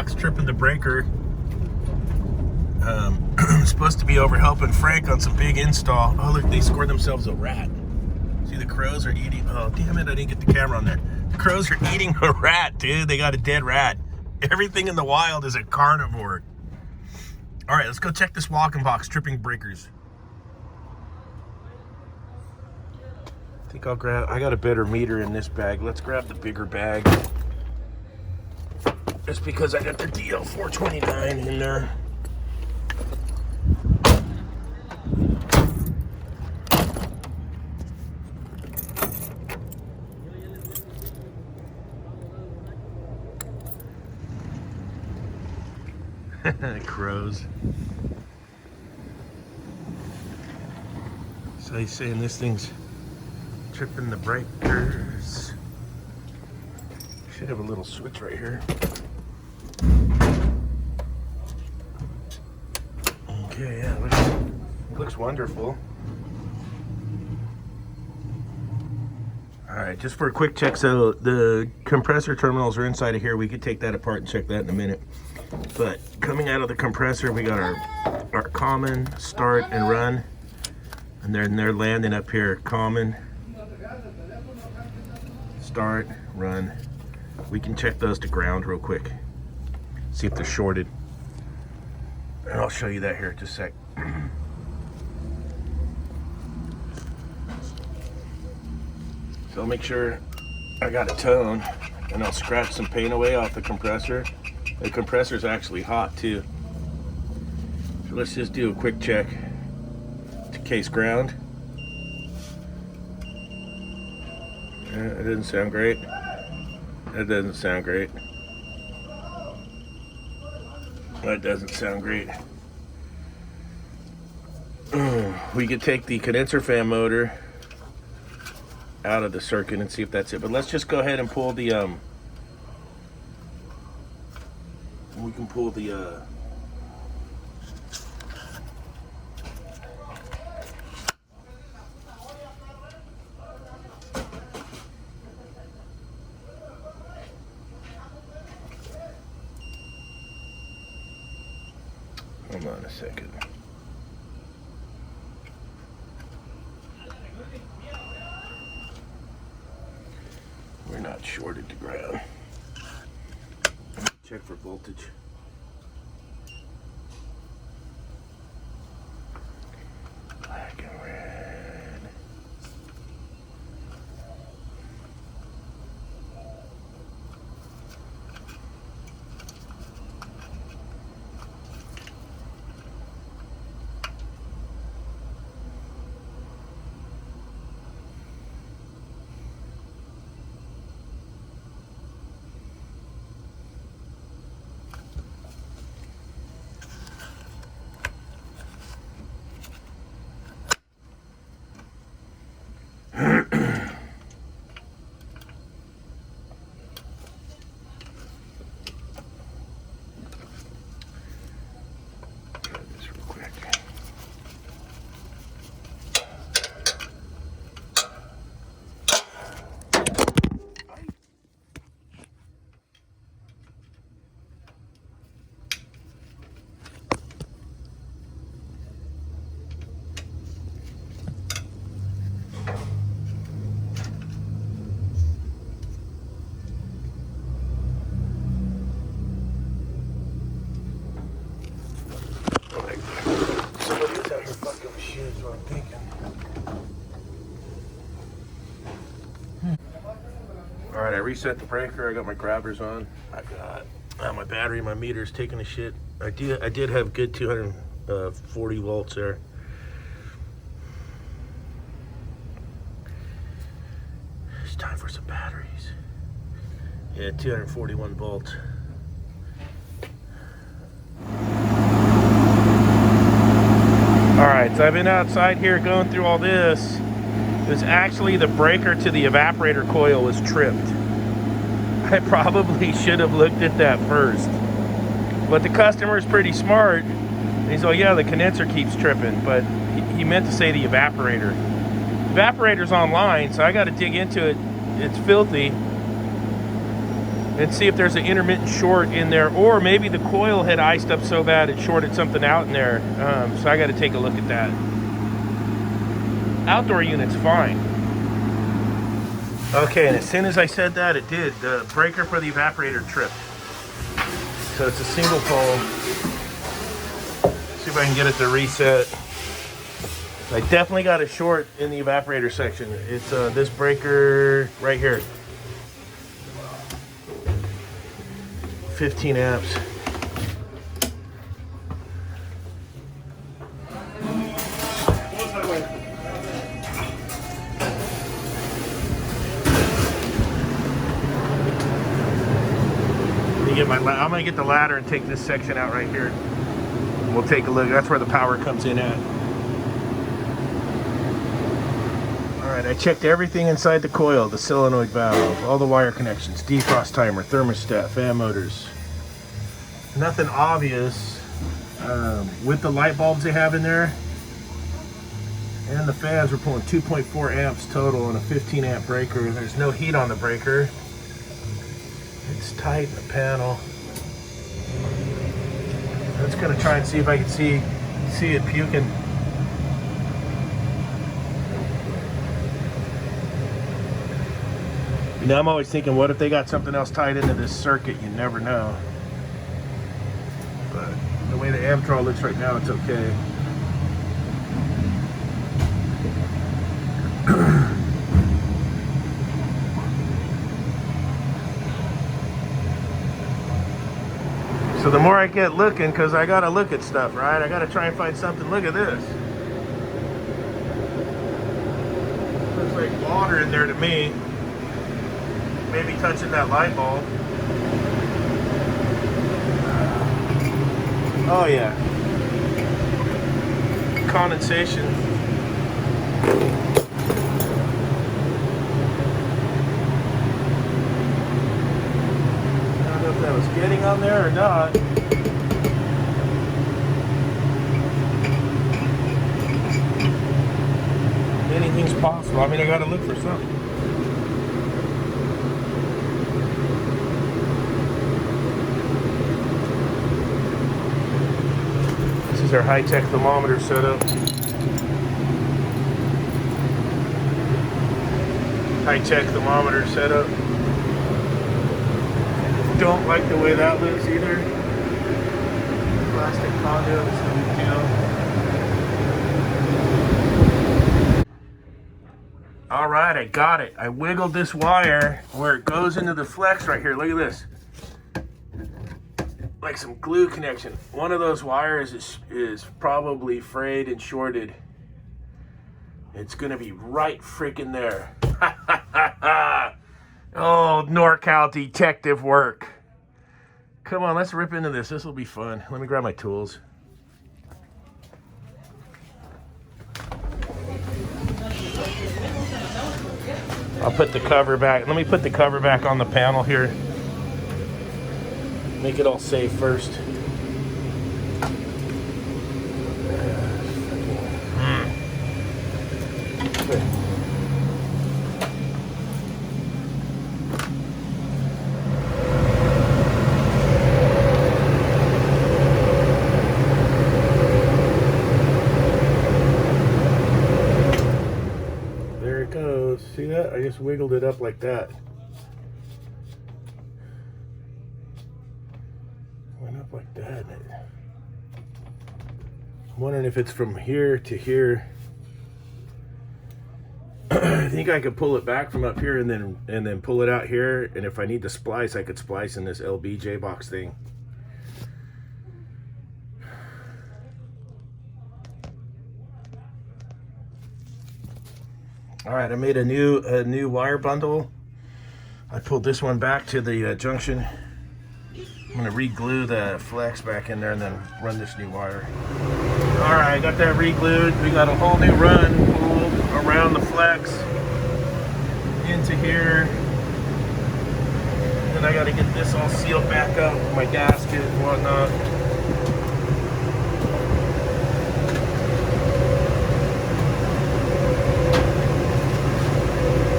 box tripping the breaker. Supposed to be over helping Frank on some big install. Oh look, they scored themselves a rat. See, the crows are eating. Oh damn it, I didn't get the camera on there. The crows are eating a rat, dude. They got a dead rat. Everything in the wild is a carnivore. All right, let's go check this walk-in box tripping breakers. I think I'll grab, I got a better meter in this bag. Let's grab the bigger bag. Just because I got the DL 429 in there. Crows. So he's saying this thing's tripping the breakers. Should have a little switch right here. Okay, yeah, looks wonderful. All right, just for a quick check, so the compressor terminals are inside of here. We could take that apart and check that in a minute. But coming out of the compressor, we got our common, start, and run. And they're landing up here. Common, start, run. We can check those to ground real quick. See if they're shorted. And I'll show you that here in just a sec. So I'll make sure I got a tone, and I'll scratch some paint away off the compressor. The compressor's actually hot too. So let's just do a quick check to case ground. It doesn't sound great. That doesn't sound great. That doesn't sound great. We could take the condenser fan motor out of the circuit and see if that's it. But let's just go ahead and pull the we can pull the hold on a second. We're not shorted to ground. Check for voltage. Black and red. I'm thinking. All right, I reset the breaker. I got my grabbers on. I got my battery, my meter's taking a shit. I did have good 240 volts there. It's time for some batteries. Yeah, 241 volts. All right, so I've been outside here going through all this. It was actually the breaker to the evaporator coil was tripped. I probably should have looked at that first. But the customer's pretty smart. And he's like, yeah, the condenser keeps tripping, but he meant to say the evaporator. Evaporator's online, so I got to dig into it. It's filthy. and see if there's an intermittent short in there, or maybe the coil had iced up so bad it shorted something out in there. So I got to take a look at that. Outdoor unit's fine. Okay, and as soon as I said that, it did. The breaker for the evaporator tripped. So it's a single pole. See if I can get it to reset. I definitely got a short in the evaporator section. It's this breaker right here. 15 amps. I'm gonna get the ladder and take this section out right here. We'll take a look. That's where the power comes in at. All right, I checked everything inside the coil, the solenoid valve, all the wire connections, defrost timer, thermostat, fan motors. Nothing obvious with the light bulbs they have in there. And the fans were pulling 2.4 amps total on a 15 amp breaker. There's no heat on the breaker. It's tight in the panel. I'm just gonna try and see if I can see it puking. You know, I'm always thinking, what if they got something else tied into this circuit? You never know. But the way the Amtrol looks right now, it's okay. So the more I get looking, because I gotta look at stuff, right? I gotta try and find something. Look at this. Looks like water in there to me. Maybe touching that light bulb. Oh yeah. Condensation. I don't know if that was getting on there or not. Anything's possible. I mean, I gotta look for something. This is our high-tech thermometer setup. High-tech thermometer setup. Don't like the way that looks either. Plastic conduit is no big deal. All right, I got it. I wiggled this wire where it goes into the flex right here. Look at this. Like some glue connection. One of those wires is probably frayed and shorted. It's gonna be right freaking there. Oh, NorCal detective work. Come on, let's rip into this. This will be fun. Let me grab my tools. I'll put the cover back. Let me put the cover back on the panel here. Make it all safe first. There it goes. See that? I just wiggled it up like that. Like that. I'm wondering if it's from here to here. I think I could pull it back from up here and then pull it out here, and if I need to splice, I could splice in this LBJ box thing. All right, I made a new wire bundle. I pulled this one back to the junction. I'm gonna re-glue the flex back in there and then run this new wire. All right, I got that re-glued. We got a whole new run pulled around the flex into here. Then I gotta get this all sealed back up with my gasket and whatnot.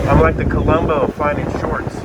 I'm like the Columbo finding shorts.